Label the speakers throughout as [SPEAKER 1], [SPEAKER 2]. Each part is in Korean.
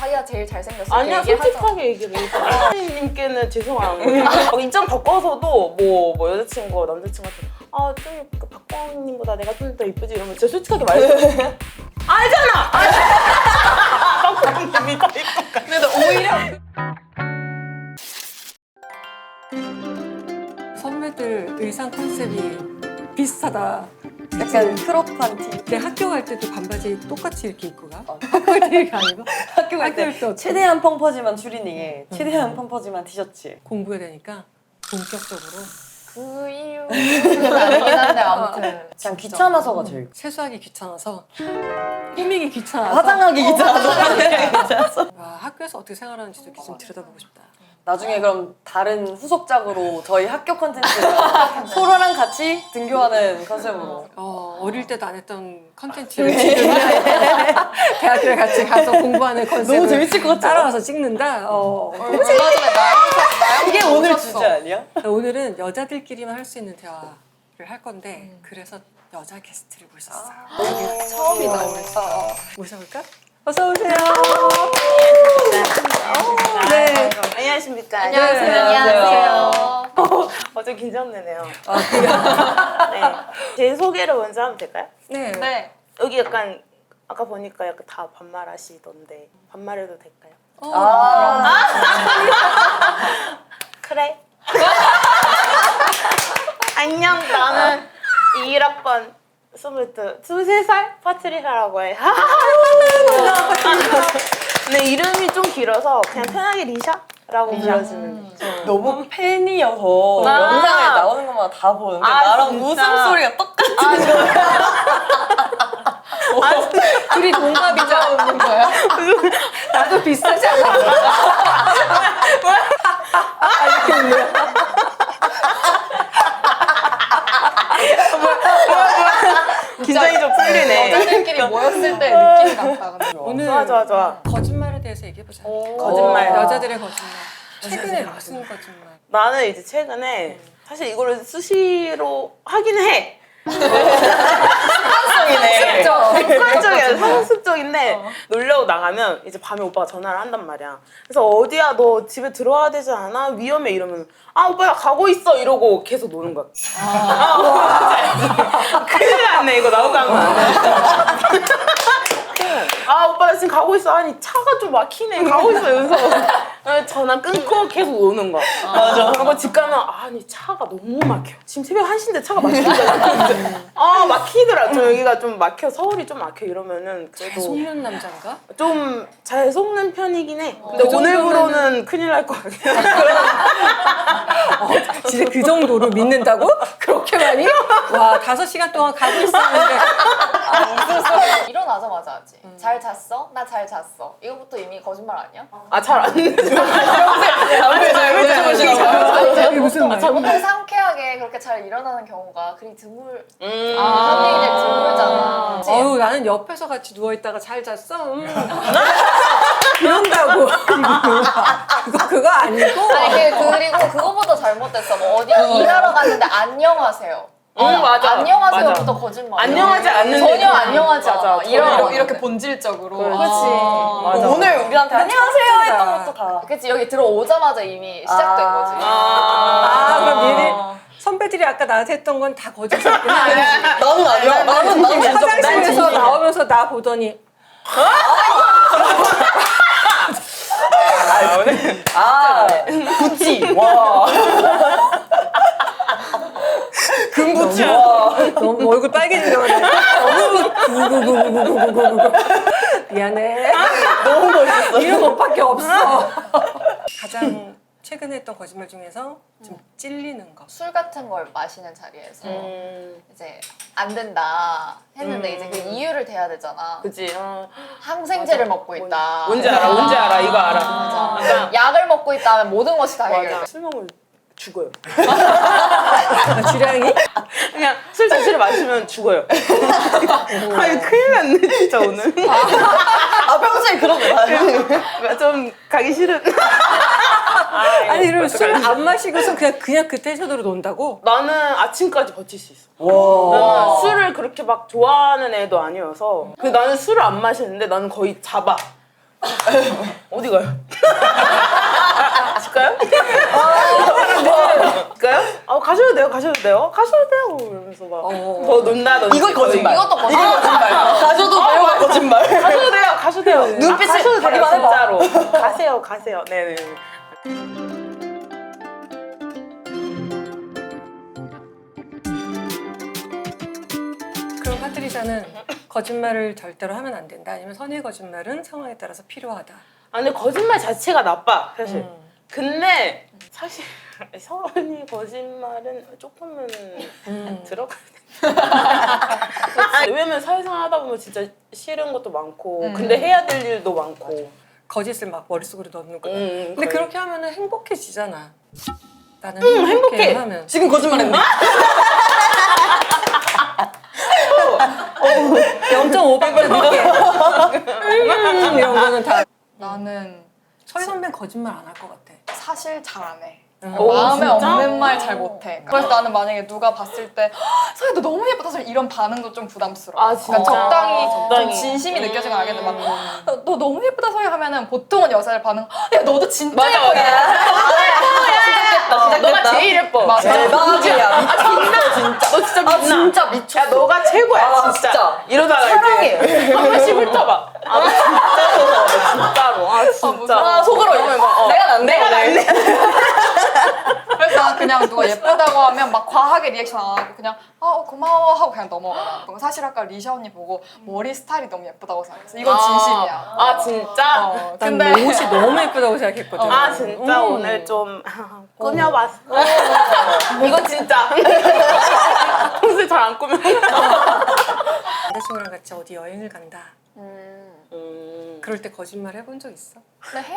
[SPEAKER 1] 자기가 제일 잘생겼어.
[SPEAKER 2] 아니야, 솔직하게 얘기를 해. 선생님께는 죄송한 거. 입장 바꿔서도 뭐 여자친구가 남자친구한테 좀 박광님보다 내가 좀 더 이쁘지 이러면 진짜 솔직하게 말해줘. 알잖아! 박광님이 더 이쁘니까.
[SPEAKER 1] 그래도 오히려
[SPEAKER 3] 선배들 의상 컨셉이 비슷하다.
[SPEAKER 4] 약간 크롭한 티.
[SPEAKER 3] 내 학교 갈 때도 반바지 똑같이 이렇게 입고 가? 학교 갈 때가 아니고?
[SPEAKER 4] 학교 갈 때
[SPEAKER 3] 때
[SPEAKER 4] 최대한 펑퍼짐한 추리닝에 최대한 펑퍼짐한 티셔츠에
[SPEAKER 3] 공부해야 되니까 본격적으로
[SPEAKER 1] 그 이유는 아니긴 한데 아무튼
[SPEAKER 4] 그냥 귀찮아서가 제일
[SPEAKER 3] 세수하기 귀찮아서 꾸미기 귀찮아서
[SPEAKER 4] 화장하기 귀찮아서
[SPEAKER 3] 와, 학교에서 어떻게 생활하는지도 이렇게 좀 들여다보고 싶다.
[SPEAKER 4] 나중에 그럼 다른 후속작으로 저희 학교 컨텐츠를 소라랑 같이 등교하는 컨셉으로
[SPEAKER 3] 어릴 때도 안 했던 컨텐츠를 지금 대학교에 같이 가서 공부하는 컨셉을
[SPEAKER 4] 너무 재밌을 것 같죠?
[SPEAKER 3] 따라와서 찍는다.
[SPEAKER 1] 얼마 전에 나영
[SPEAKER 4] 이게 오늘 주제 아니야?
[SPEAKER 3] 오늘은 여자들끼리만 할 수 있는 대화를 할 건데 그래서 여자 게스트를 모셨어요.
[SPEAKER 1] 처음이다.
[SPEAKER 3] 모셔볼까? 어서 오세요.
[SPEAKER 2] 네. 안녕하십니까.
[SPEAKER 1] 안녕하세요.
[SPEAKER 2] 좀 긴장되네요.
[SPEAKER 3] 그래요?
[SPEAKER 2] 네. 제 소개를 먼저 하면 될까요?
[SPEAKER 3] 네.
[SPEAKER 1] 네.
[SPEAKER 2] 여기 약간 아까 보니까 약간 다 반말하시던데 반말해도 될까요? 그래. 안녕, 나는 21학번 23살 파트리샤라고 해. 근데 이름이 좀 길어서 그냥 편하게 리샤라고 불러주면 돼.
[SPEAKER 4] 너무 팬이어서
[SPEAKER 2] 아.
[SPEAKER 4] 영상에 나오는 것마다 다 보는데 나랑
[SPEAKER 2] 진짜?
[SPEAKER 4] 웃음소리가 똑같은
[SPEAKER 1] 둘이 동갑이자 없는 거야?
[SPEAKER 3] 나도 비슷하지 않아? 이렇게 웃네요.
[SPEAKER 2] 긴장이 좀 풀리네.
[SPEAKER 1] 여자들끼리 모였을 때 느낌이 났다. 근데.
[SPEAKER 3] 오늘
[SPEAKER 2] 좋아.
[SPEAKER 3] 거짓말에 대해서 얘기해보자.
[SPEAKER 2] 거짓말.
[SPEAKER 3] 여자들의 거짓말. 최근에 무슨 거짓말?
[SPEAKER 2] 나는 이제 최근에 사실 이거를 수시로 하긴 해.
[SPEAKER 4] 습관성이네.
[SPEAKER 2] 습관적이야, 상습적인데 놀려고 나가면 이제 밤에 오빠가 전화를 한단 말이야. 그래서 어디야, 너 집에 들어와야 되지 않아? 위험해 이러면 오빠 나 가고 있어 이러고 계속 노는 거야. 큰일 났네 이거 나오고 하면 안 돼. 오빠 나 지금 가고 있어. 아니 차가 좀 막히네. 가고 있어 이러면서 전화 끊고 계속 노는 거야. 맞아. 그리고 집 가면 아니 차가 너무 막혀. 지금 새벽 1시인데 차가 막히더라. 막히더라. 저 여기가 좀 막혀. 서울이 좀 막혀 이러면은 그래도
[SPEAKER 3] 속는 남자인가?
[SPEAKER 2] 좀 잘 속는 편이긴 해. 근데
[SPEAKER 3] 그
[SPEAKER 2] 오늘부로는 큰일 날 것 같아.
[SPEAKER 3] 진짜 그 정도로 믿는다고? 그렇게 많이? 와, 5시간 동안 가고 있었는데.
[SPEAKER 1] 일어나자마자 하지. 잘 잤어? 나 잘 잤어. 이거부터 이미 거짓말 아니야?
[SPEAKER 2] 잘 안 돼.
[SPEAKER 3] 이게 무슨 말이야?
[SPEAKER 1] 보통 상쾌하게 그렇게 잘 일어나는 경우가 그리 드물. 그런 얘기들
[SPEAKER 2] 아.
[SPEAKER 1] 드물잖아. 그치?
[SPEAKER 3] 어우, 나는 옆에서 같이 누워있다가 잘 잤어? 이런다고. 그거 아니고.
[SPEAKER 1] 그리고 그거보다 잘못됐어. 뭐 어디 일하러 갔는데 안녕하세요.
[SPEAKER 2] 맞아.
[SPEAKER 1] 안녕하세요부터
[SPEAKER 2] 맞아.
[SPEAKER 1] 거짓말.
[SPEAKER 2] 안녕하지 않는데.
[SPEAKER 1] 전혀 안녕하지 않아.
[SPEAKER 2] 맞아.
[SPEAKER 1] 이렇게 본질적으로. 그치.
[SPEAKER 2] 맞아.
[SPEAKER 4] 오늘 우리한테 안녕하세요 했던 것도 다
[SPEAKER 1] 그치, 여기 들어오자마자 이미 시작된 거지.
[SPEAKER 3] 그럼 미리 선배들이 아까 나한테 했던 건 다 거짓말이구나.
[SPEAKER 4] 나는 아니야. 나는
[SPEAKER 3] 화장실에서 나오면서 나 보더니
[SPEAKER 4] 구찌 와 금부찌 와
[SPEAKER 3] 너무 얼굴 빨개지려 그래. 구구구구구구구구구. 미안해.
[SPEAKER 4] 너무 멋있었어.
[SPEAKER 3] 이런 것밖에 없어. 가장 최근에 했던 거짓말 중에서 좀 찔리는 거.
[SPEAKER 1] 술 같은 걸 마시는 자리에서 이제 안 된다 했는데 이제 그 이유를 대야 되잖아.
[SPEAKER 2] 그치.
[SPEAKER 1] 항생제를 먹고 있다.
[SPEAKER 2] 뭔지 알아. 뭔지 알아. 이거 알아.
[SPEAKER 1] 맞아. 약을 먹고 있다 하면 모든 것이 다 해결돼.
[SPEAKER 2] 맞아. 술 먹으면 죽어요.
[SPEAKER 3] 주량이?
[SPEAKER 2] 그냥 술 자체를 마시면 죽어요. 아니 큰일 났네 진짜 오늘.
[SPEAKER 4] 평소에 그런 거 나요.
[SPEAKER 2] 좀 가기 싫은.
[SPEAKER 3] 아니 그럼 술 안 마시고서 그냥 그 텐션으로 논다고?
[SPEAKER 2] 나는 아침까지 버틸 수 있어.
[SPEAKER 4] 와
[SPEAKER 2] 나는 술을 그렇게 막 좋아하는 애도 아니어서 나는 술을 안 마시는데 나는 거의 잡아. 어디 가요? 집 가요? 가요? 가셔도 돼요, 가셔도 돼요, 가셔도 돼요. 이러면서 막 더 논다든지.
[SPEAKER 4] 이거 거짓말.
[SPEAKER 1] 이것도 거짓말.
[SPEAKER 4] 이거 거짓말. 가셔도 배우가 거짓말.
[SPEAKER 2] 가셔도 돼요, 가셔도 돼요.
[SPEAKER 4] 눈빛을
[SPEAKER 2] 가셔도 돼요,
[SPEAKER 4] 가리만 해봐.
[SPEAKER 2] 진짜로. 가세요, 가세요. 네네.
[SPEAKER 3] 그럼 파트리샤는 거짓말을 절대로 하면 안 된다. 아니면 선의의 거짓말은 상황에 따라서 필요하다.
[SPEAKER 2] 근데 거짓말 자체가 나빠, 사실. 근데 사실 서원이 거짓말은 조금은 들어가야 돼. 왜냐면 사회생활 하다 보면 진짜 싫은 것도 많고 근데 해야 될 일도 많고.
[SPEAKER 3] 거짓을 막 머릿속으로 넣는구나. 근데
[SPEAKER 2] 거의.
[SPEAKER 3] 그렇게 하면은 행복해지잖아. 나는
[SPEAKER 2] 행복해.
[SPEAKER 3] 하면.
[SPEAKER 4] 지금 거짓말했네.
[SPEAKER 3] 0.5박자 늦게. 이런 거는 다.
[SPEAKER 1] 나는
[SPEAKER 3] 서희 선배는 거짓말 안 할 것 같아.
[SPEAKER 1] 사실 잘 안 해.
[SPEAKER 2] 오,
[SPEAKER 1] 마음에
[SPEAKER 2] 진짜?
[SPEAKER 1] 없는 말 잘 못해. 그래서 나는 만약에 누가 봤을 때 서희 너 너무 예쁘다 서희 이런 반응도 좀 부담스러워.
[SPEAKER 2] 아, 진짜?
[SPEAKER 1] 적당히
[SPEAKER 2] 적당히.
[SPEAKER 1] 좀 진심이 느껴지면 알겠는데 막 너 너무 예쁘다 서희 하면은 보통은 여자들 반응 야 너도 진짜
[SPEAKER 2] 맞아,
[SPEAKER 1] 예쁘다.
[SPEAKER 2] 너가 제일 예뻐.
[SPEAKER 1] 맞아.
[SPEAKER 4] 대박이야. 미쳤어 진짜.
[SPEAKER 2] 너 진짜
[SPEAKER 4] 아
[SPEAKER 2] 빛나.
[SPEAKER 4] 진짜 미쳤어.
[SPEAKER 2] 야 너가 최고야
[SPEAKER 4] 아,
[SPEAKER 2] 진짜.
[SPEAKER 4] 진짜.
[SPEAKER 2] 이러다가
[SPEAKER 4] 사랑해.
[SPEAKER 2] 이제 한 번씩 훑어봐. 아 진짜로 진짜로. 아 진짜.
[SPEAKER 1] 무서워.
[SPEAKER 4] 속으로
[SPEAKER 2] 이러면 막,
[SPEAKER 4] 내가 낫네.
[SPEAKER 2] 내가 낫네.
[SPEAKER 1] 그래서 나 그냥 누가 예쁘다고 하면 막 과하게 리액션 안 하고 그냥 고마워 하고 그냥 넘어가. 사실 아까 리샤 언니 보고 머리 스타일이 너무 예쁘다고 생각했어. 이건 진심이야.
[SPEAKER 2] 아 진짜?
[SPEAKER 3] 난
[SPEAKER 1] 근데
[SPEAKER 3] 옷이 너무 예쁘다고 생각했거든.
[SPEAKER 2] 아 진짜 오늘 좀 꾸며봤어. 이건 진짜. 평소에 잘 안 꾸며.
[SPEAKER 3] 남자친구랑 같이 어디 여행을 간다. 그럴 때 거짓말 해본 적 있어?
[SPEAKER 1] 근데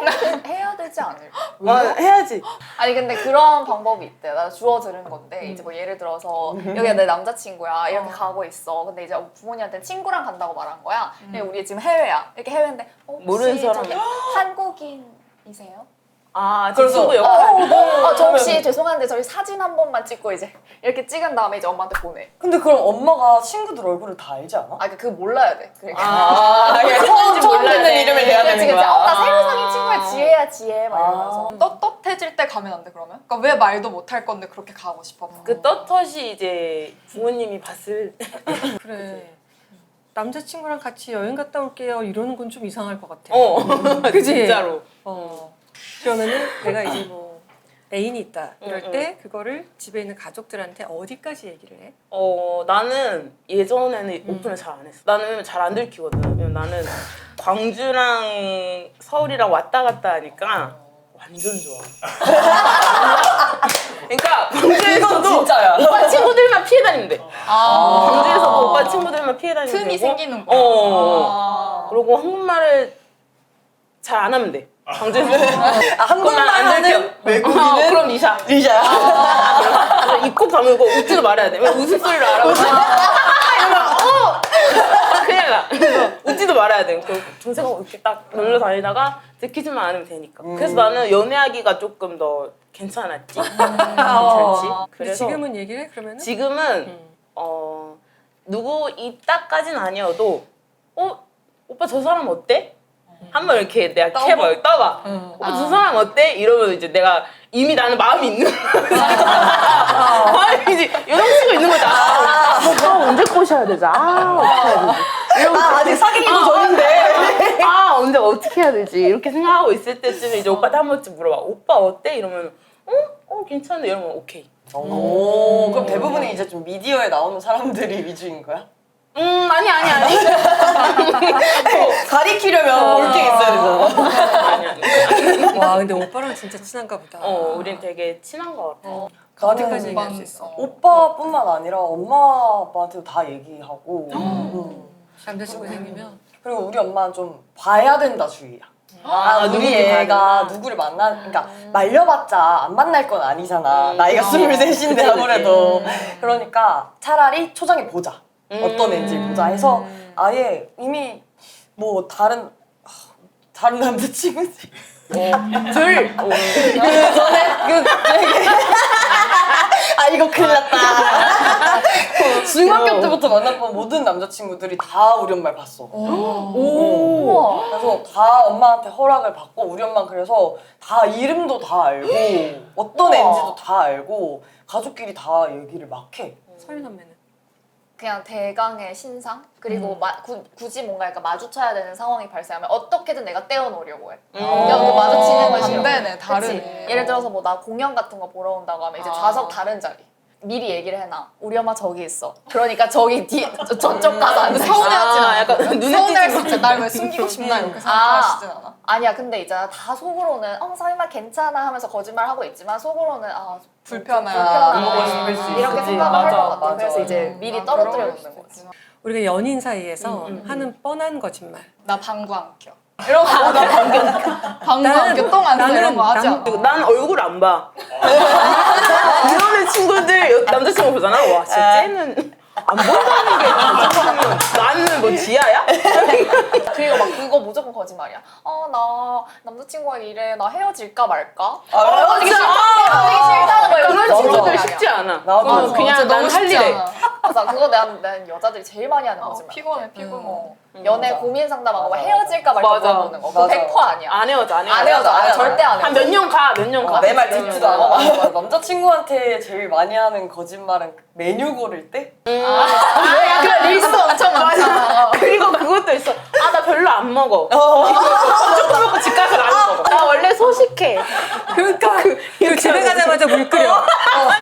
[SPEAKER 1] 해야 되지 않을까?
[SPEAKER 2] 해야지.
[SPEAKER 1] 아니 근데 그런 방법이 있대. 나 주워 들은 건데 이제 뭐 예를 들어서 여기가 내 남자친구야 이렇게 가고 있어. 근데 이제 부모님한테 친구랑 간다고 말한 거야. 근데 우리 지금 해외야. 이렇게 해외인데 혹시
[SPEAKER 2] 모르는 사람.
[SPEAKER 1] 저기 한국인이세요?
[SPEAKER 2] 아, 제 친구 역할.
[SPEAKER 1] 저 혹시 죄송한데 저희 사진 한 번만 찍고 이제 이렇게 찍은 다음에 이제 엄마한테 보내.
[SPEAKER 4] 근데 그럼 엄마가 친구들 얼굴을 다 알지 않아?
[SPEAKER 1] 그거 몰라야 돼. 그러니까.
[SPEAKER 4] 처음 듣는 이름을 대야
[SPEAKER 1] 그치,
[SPEAKER 4] 되는
[SPEAKER 1] 그치.
[SPEAKER 4] 거야.
[SPEAKER 1] 나 새로 사귄 친구야 지혜야 지혜 막 이러면서
[SPEAKER 4] 아.
[SPEAKER 1] 떳떳해질 때 가면 안 돼 그러면? 그러니까 왜 말도 못 할 건데 그렇게 가고 싶어?
[SPEAKER 2] 그 떳떳이 이제 부모님이 봤을 때.
[SPEAKER 3] 그래. 남자친구랑 같이 여행 갔다 올게요. 이러는 건 좀 이상할 것 같아.
[SPEAKER 2] 그지? 진짜로.
[SPEAKER 3] 그러면은 내가 이제 뭐 애인이 있다. 이럴 때 그거를 집에 있는 가족들한테 어디까지 얘기를 해?
[SPEAKER 2] 나는 예전에는 오픈을 잘 안 했어. 나는 잘 안 들키거든. 왜냐면 나는 광주랑 서울이랑 왔다 갔다 하니까 완전 좋아. 그러니까 광주에서도
[SPEAKER 4] 진짜야.
[SPEAKER 2] 오빠 친구들만 피해 다니면 돼. 광주에서도 오빠 친구들만 피해 다니면
[SPEAKER 1] 틈이
[SPEAKER 2] 되고.
[SPEAKER 1] 생기는 거야.
[SPEAKER 2] 그리고 한국말을 잘 안 하면 돼. 광주에서.
[SPEAKER 4] 한국말
[SPEAKER 2] 안 들켜.
[SPEAKER 4] 하는 외국인은
[SPEAKER 2] 그럼 리샤.
[SPEAKER 4] 리샤야.
[SPEAKER 2] 입꼭 다물고 웃지도 말아야 돼. 왜 웃음소리를 알아보지? 이러면 큰일 나. 그래서 웃지도 말아야 돼. 그 동생하고 이렇게 딱 놀러 다니다가 들키지만 않으면 되니까. 그래서 나는 연애하기가 조금 더 괜찮았지. 괜찮지.
[SPEAKER 3] 근데
[SPEAKER 2] 그래서
[SPEAKER 3] 지금은 얘기를 해? 그러면은?
[SPEAKER 2] 지금은 누구 있다까진 아니어도 오빠 저 사람 어때? 한번 이렇게 내가 캐봐, 떠봐. 오빠 저 사람 어때? 이러면 이제 내가 이미 나는 마음이 있는 거야. 마음이 이제 요동치고 있는 거다. 언제 꼬셔야 되지? 어떻게 해야 되지?
[SPEAKER 4] 아직 사귀기도 전인데.
[SPEAKER 2] 언제 어떻게 해야 되지? 이렇게 생각하고 있을 때쯤에 이제 오빠한테 한 번쯤 물어봐. 오빠 어때? 이러면 괜찮은데 이러면 오케이.
[SPEAKER 4] 오, 그럼 대부분이 이제 좀 미디어에 나오는 사람들이 위주인 거야?
[SPEAKER 2] 아니.
[SPEAKER 4] 가리키려면 볼 게 있어야 되잖아.
[SPEAKER 2] 아니.
[SPEAKER 3] 와 근데 오빠랑 진짜 친한가 보다.
[SPEAKER 2] 우린 되게 친한 것 같아.
[SPEAKER 3] 어디까지 얘기할 수 있어?
[SPEAKER 4] 오빠뿐만 아니라 엄마 아빠한테도 다 얘기하고
[SPEAKER 3] 남자친구 생기면?
[SPEAKER 4] 그리고 우리 엄마는 좀 봐야 된다 주의야. 우리
[SPEAKER 2] 누군지
[SPEAKER 4] 애가 누구를 그러니까 말려봤자 안 만날 건 아니잖아. 나이가 23인데 아무래도. 그러니까 차라리 초장에 보자. 어떤 애인지 보자 해서 아예 이미 뭐 다른 남자친구지.
[SPEAKER 2] 둘.
[SPEAKER 4] 그 전에 아 이거 큰일 났다. 중학교 때부터 만났던 모든 남자친구들이 다 우리 엄마를 봤어.
[SPEAKER 2] 오.
[SPEAKER 4] 그래서 다 엄마한테 허락을 받고 우리 엄마는 그래서 다 이름도 다 알고 어떤 애인지도 다 알고 가족끼리 다 얘기를 막 해.
[SPEAKER 3] 서윤 선배는?
[SPEAKER 1] 그냥 대강의 신상 그리고 굳이 뭔가 약간 마주쳐야 되는 상황이 발생하면 어떻게든 내가 떼어놓으려고 해. 그냥 뭐 마주치는 걸 싫어.
[SPEAKER 2] 반대네, 다르네.
[SPEAKER 1] 그치? 예를 들어서 뭐 나 공연 같은 거 보러 온다고 하면 이제 좌석 다른 자리. 미리 얘기를 해놔. 우리 엄마 저기 있어. 그러니까 저기 저쪽 가서 앉아.
[SPEAKER 2] 서운해하진 않아. 약간 눈에
[SPEAKER 1] 서운할
[SPEAKER 2] 띄지
[SPEAKER 1] 수 있지. 날 왜 숨기고 싶나 이렇게 생각하시진 않아? 아니야. 근데 있잖아. 다 속으로는 서인말 괜찮아 하면서 거짓말 하고 있지만 속으로는
[SPEAKER 4] 불편하고
[SPEAKER 1] 불편하고
[SPEAKER 4] 싶을 수
[SPEAKER 1] 이렇게
[SPEAKER 4] 있지.
[SPEAKER 1] 생각을 할 것
[SPEAKER 4] 맞아,
[SPEAKER 1] 같아.
[SPEAKER 4] 맞아,
[SPEAKER 1] 그래서
[SPEAKER 4] 맞아.
[SPEAKER 1] 이제 미리 떨어뜨려 놓는 거지.
[SPEAKER 3] 우리가 연인 사이에서 하는 뻔한 거짓말.
[SPEAKER 1] 나 방구 안 껴. 이런 거 나 방구 안 껴. 똥 안 써. 이런 거 하지 않아.
[SPEAKER 2] 난 얼굴 안 봐. 이러는 친구들 남자친구 보잖아. 와 진짜 쟤는 안 본다는 게 잠깐만 나는 뭐 지하야?
[SPEAKER 1] 그리고 막 그거 무조건 거짓말이야. 나 남자친구가 이래. 나 헤어질까 말까?
[SPEAKER 4] 헤어지기
[SPEAKER 1] 헤어지기 싫다는 거야.
[SPEAKER 2] 그런
[SPEAKER 1] 이런
[SPEAKER 2] 친구들
[SPEAKER 1] 거짓말이야.
[SPEAKER 2] 쉽지 않아.
[SPEAKER 4] 나도
[SPEAKER 2] 어, 그냥 난 할 일에.
[SPEAKER 1] 맞아. 그거 난 여자들이 제일 많이 하는 거짓말.
[SPEAKER 2] 피곤해.
[SPEAKER 1] 연애
[SPEAKER 4] 맞아.
[SPEAKER 1] 고민 상담하고 막
[SPEAKER 4] 맞아.
[SPEAKER 1] 헤어질까 말까
[SPEAKER 2] 맞아.
[SPEAKER 1] 물어보는 거. 그거
[SPEAKER 4] 맞아.
[SPEAKER 1] 100% 아니야.
[SPEAKER 2] 안 헤어져 안 헤어져.
[SPEAKER 1] 안 헤어져.
[SPEAKER 4] 안 헤어져.
[SPEAKER 1] 절대 안 헤어져.
[SPEAKER 2] 한 몇 년 가. 몇 년 가.
[SPEAKER 4] 내 말 듣지도 않아. 남자친구한테 제일 많이 하는 거짓말은 메뉴 고를 때?
[SPEAKER 1] 그 릴스 엄청 많잖아.
[SPEAKER 2] 그리고 그것도 있어. 아 나 별로 안 먹어. 조금 먹고 집 가서 나도 먹어. 나 원래 소식해.
[SPEAKER 3] 그러니까 그 집에 가자마자 물 끓여.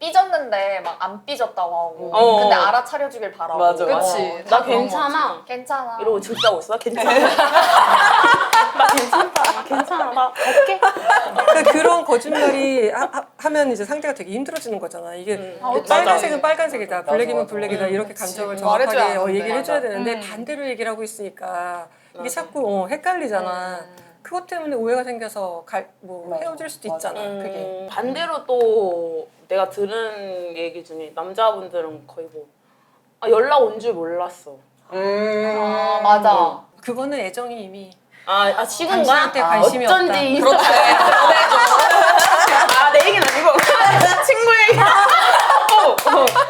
[SPEAKER 1] 삐졌는데 막 안 삐졌다고 하고
[SPEAKER 2] 어.
[SPEAKER 1] 근데 알아차려주길 바라고.
[SPEAKER 4] 맞아,
[SPEAKER 1] 그치.
[SPEAKER 2] 나 괜찮아.
[SPEAKER 1] 괜찮아.
[SPEAKER 2] 이러고 집 싸고 있어? 괜찮아. 나 괜찮다. 괜찮아. 나 갈게.
[SPEAKER 3] 그러니까 그런 거짓말이 하면 이제 상대가 되게 힘들어지는 거잖아. 이게 빨간색은 빨간색이다, 블랙이면
[SPEAKER 4] 맞아.
[SPEAKER 3] 블랙이다 이렇게 감정을
[SPEAKER 1] 말해줘야
[SPEAKER 3] 정확하게
[SPEAKER 1] 하는데.
[SPEAKER 3] 얘기를 해줘야
[SPEAKER 1] 맞아.
[SPEAKER 3] 되는데 반대로 얘기를 하고 있으니까 이게 자꾸 헷갈리잖아. 그것 때문에 오해가 생겨서
[SPEAKER 4] 맞아.
[SPEAKER 3] 헤어질 수도
[SPEAKER 4] 맞아.
[SPEAKER 3] 있잖아. 그게.
[SPEAKER 2] 반대로 또 내가 들은 얘기 중에 남자분들은 거의 뭐 연락 온 줄 몰랐어.
[SPEAKER 1] 맞아.
[SPEAKER 3] 그거는 애정이 이미
[SPEAKER 2] 식은가?
[SPEAKER 3] 당신한테 관심이 없다.
[SPEAKER 2] 어쩐지 인스타에 내 얘기는 아니고 친구 얘기.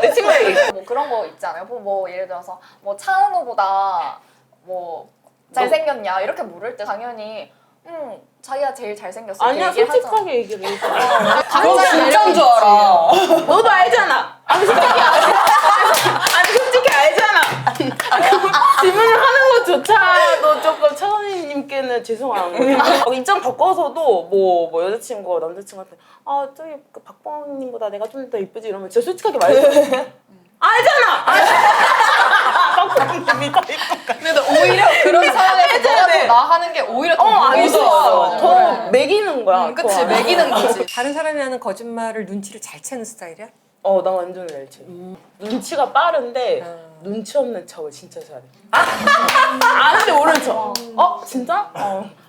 [SPEAKER 2] 내 친구 얘기.
[SPEAKER 1] 뭐 그런 거 있지 않아요? 뭐 예를 들어서 뭐 차은우보다 뭐 잘생겼냐 이렇게 물을 때 당연히 자기가 제일 잘생겼어. 이렇게
[SPEAKER 2] 아니야
[SPEAKER 1] 얘기를
[SPEAKER 2] 솔직하게 얘기를 해.
[SPEAKER 4] 그거 진짜인 줄 알아.
[SPEAKER 2] 너도 알잖아. 아니 솔직히 알잖아. 질문을 하는 것조차도 조금 차은우님께는 죄송한 거. 입장 바꿔서도 뭐 여자친구가 남자친구한테 저기 그 박보님보다 내가 좀 더 이쁘지 이러면 진짜 솔직하게 말해줘. 알잖아. 박보님이 더 이쁘다.
[SPEAKER 1] 근데 오히려 그런 상황에서 너가 더 나 하는 게 오히려 더
[SPEAKER 2] 알겠어. 더 매기는 거야.
[SPEAKER 1] 그치
[SPEAKER 2] 더.
[SPEAKER 1] 매기는 거지.
[SPEAKER 3] 다른 사람이 하는 거짓말을 눈치를 잘 채는 스타일이야?
[SPEAKER 2] 나 완전 멸치. 눈치가 빠른데 눈치 없는 척을 진짜 잘해. 아는데 모르는 척. 진짜?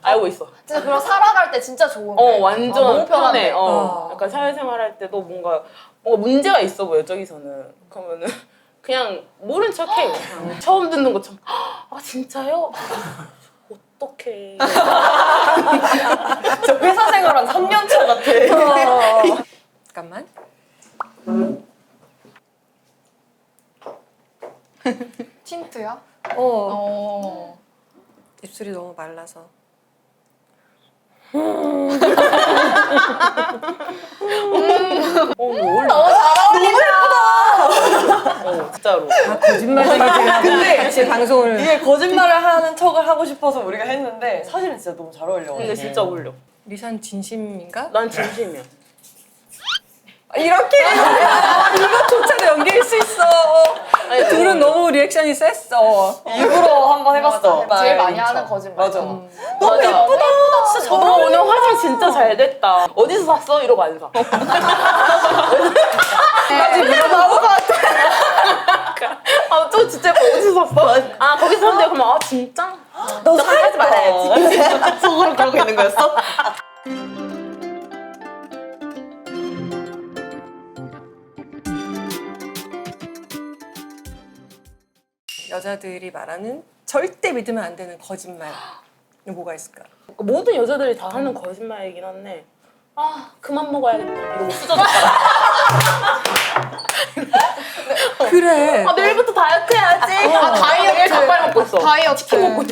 [SPEAKER 2] 알고 있어.
[SPEAKER 1] 진짜 그런 살아갈 때 진짜 좋은데.
[SPEAKER 2] 완전
[SPEAKER 1] 너무 편하네.
[SPEAKER 2] 편해. 약간 사회생활 할 때도 뭔가 문제가 있어 보여 저기서는. 그러면은 그냥 모른 척해. 그냥. 처음 듣는 것처럼. 진짜요? 어떡해.
[SPEAKER 4] 저 회사 생활 한 3년 차 같아.
[SPEAKER 3] 잠깐만.
[SPEAKER 1] 틴트야?
[SPEAKER 3] 입술이 너무 말라서.
[SPEAKER 2] 너무 진짜로.
[SPEAKER 3] 거짓말쟁이들.
[SPEAKER 4] 근데
[SPEAKER 3] 같이 방송을.
[SPEAKER 4] 이게 거짓말을 하는 척을 하고 싶어서 우리가 했는데 사실은 진짜 너무 잘 어울려.
[SPEAKER 2] 근데 진짜 어울려.
[SPEAKER 3] 리산 진심인가?
[SPEAKER 2] 난 진심이야.
[SPEAKER 3] 이렇게 이거조차도 연기할 수 있어.
[SPEAKER 2] 아니,
[SPEAKER 3] 둘은 너무 리액션이 셌어.
[SPEAKER 4] 일부러 한번 해봤어.
[SPEAKER 1] 제일 많이 하는 거짓말.
[SPEAKER 4] 맞아.
[SPEAKER 2] 너무 예쁘다. 진짜 오늘 화장 진짜 잘 됐다. 어디서 샀어? 이러고 안 사. 나 지금 나올 것 같아. 저 진짜 어디서 샀어? 거기서 샀는데 그러면 진짜?
[SPEAKER 4] 너 사지 말아야지. 속으로 그러고 있는 거였어?
[SPEAKER 3] 여자들이 말하는 절대 믿으면 안 되는 거짓말. 뭐가 있을까?
[SPEAKER 2] 모든 여자들이 다 하는 거짓말이긴 한데 그만 먹어야겠다 이러고 수저젓가락
[SPEAKER 3] 그래.
[SPEAKER 2] 내일부터 다이어트 해야지.
[SPEAKER 1] 다이어트.
[SPEAKER 2] 닭발 먹고 있어.
[SPEAKER 1] 다이어트.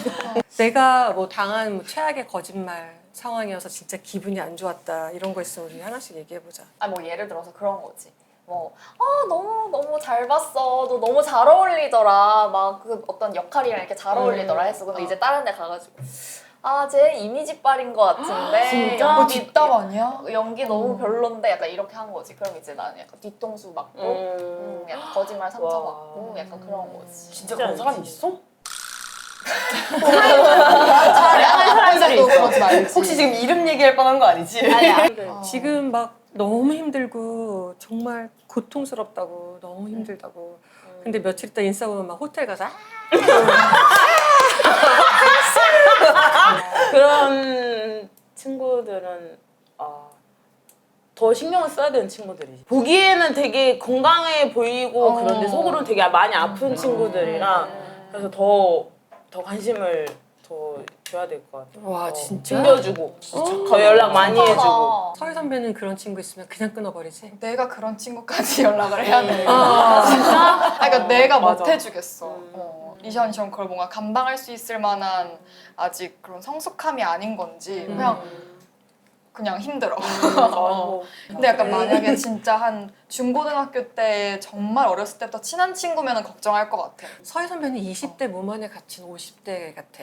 [SPEAKER 3] 내가 뭐 당한 뭐 최악의 거짓말 상황이어서 진짜 기분이 안 좋았다 이런 거 있으면 우리 하나씩 얘기해보자.
[SPEAKER 5] 뭐 예를 들어서 그런 거지. 너무 잘 봤어. 너 너무 잘 어울리더라. 막 그 어떤 역할이랑 이렇게 잘 어울리더라 했어. 근데 이제 다른 데 가가지고 쟤 이미지빨인 것 같은데.
[SPEAKER 2] 진짜?
[SPEAKER 5] 연기,
[SPEAKER 1] 뒷담 아니야?
[SPEAKER 5] 연기 너무 별론데 약간 이렇게 한 거지. 그럼 이제 나는 약간 뒤통수 맞고, 약간 거짓말 상처
[SPEAKER 2] 와.
[SPEAKER 5] 받고, 약간 그런 거지.
[SPEAKER 4] 진짜 그런 사람이 있어?
[SPEAKER 1] 다양한 사람들도 그러지 말지.
[SPEAKER 4] 혹시 지금 이름 얘기할 뻔한 거 아니지?
[SPEAKER 5] 아니야.
[SPEAKER 3] 지금 막 너무 힘들고 정말 고통스럽다고 너무 힘들다고. 근데 며칠 있다 인스타 보면 막 호텔 가서
[SPEAKER 2] 그런 친구들은 더 신경을 써야 되는 친구들이지. 보기에는 되게 건강해 보이고 그런데 속으로는 되게 많이 아픈 친구들이라 그래서 더 관심을 더 줘야 될 것 같아.
[SPEAKER 3] 와 진짜?
[SPEAKER 2] 챙겨주고 더 연락 많이 해주고.
[SPEAKER 3] 서희 선배는 그런 친구 있으면 그냥 끊어버리지?
[SPEAKER 1] 내가 그런 친구까지 연락을 해야 돼.
[SPEAKER 3] 진짜?
[SPEAKER 1] 그러니까 내가 못
[SPEAKER 2] 맞아.
[SPEAKER 1] 해주겠어. 이시언이 형 그걸 뭔가 감당할 수 있을 만한 아직 그런 성숙함이 아닌 건지 그냥 힘들어. 근데 약간 만약에 진짜 한 중고등학교 때 정말 어렸을 때부터 친한 친구면 걱정할 것 같아.
[SPEAKER 3] 서희 선배는 20대 몸안에 갇힌 50대 같아.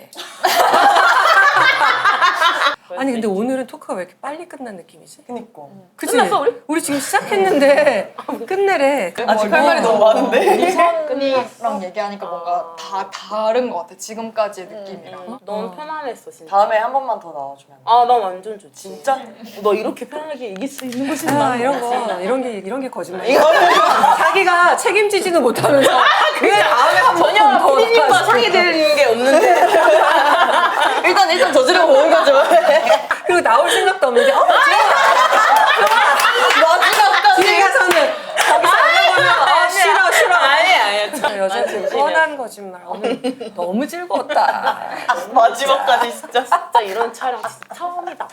[SPEAKER 3] 아니 근데 오늘은 토크가 왜 이렇게 빨리 끝난 느낌이지?
[SPEAKER 4] 그니까.
[SPEAKER 3] 그치?
[SPEAKER 2] 끝났어, 우리?
[SPEAKER 3] 우리 지금 시작했는데 끝내래.
[SPEAKER 4] 아직 할 말이 너무 많은데.
[SPEAKER 1] 이선이랑 얘기하니까 뭔가 다 다른 것 같아. 지금까지의 느낌이랑.
[SPEAKER 2] 너무 편안했어 진짜.
[SPEAKER 4] 다음에 한 번만 더 나와주면 안 돼?
[SPEAKER 2] 나 완전 좋지.
[SPEAKER 4] 진짜?
[SPEAKER 2] 너 이렇게 편하게 이길 수 있는 것이
[SPEAKER 3] 이런 게 거짓말. 자기가 책임지지는 못하면서 왜 다음에
[SPEAKER 2] 전혀
[SPEAKER 3] 한번더
[SPEAKER 2] 피디님과 상의되는 게 없는데.
[SPEAKER 4] 일단 저지르고 보는 거죠.
[SPEAKER 3] 그리고 나올 생각도 없는데
[SPEAKER 4] 마지막까지.
[SPEAKER 3] 뒤에 가서는 거기서 올라가면 싫어.
[SPEAKER 2] 아니.
[SPEAKER 3] 여자 뻔한 거짓말. 오늘 너무 즐거웠다.
[SPEAKER 4] 마지막까지 진짜.
[SPEAKER 2] 진짜 이런 촬영 진짜 처음이다.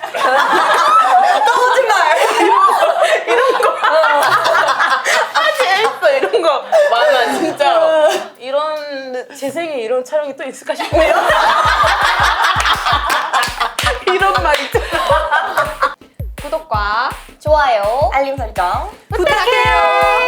[SPEAKER 4] 거짓말.
[SPEAKER 2] 재밌어 이런 거 많아 진짜로. 이런 제 생에 이런 촬영이 또 있을까 싶네요. 이런 말 있잖아.
[SPEAKER 5] 구독과 좋아요,
[SPEAKER 4] 알림 설정.
[SPEAKER 3] 부탁해요.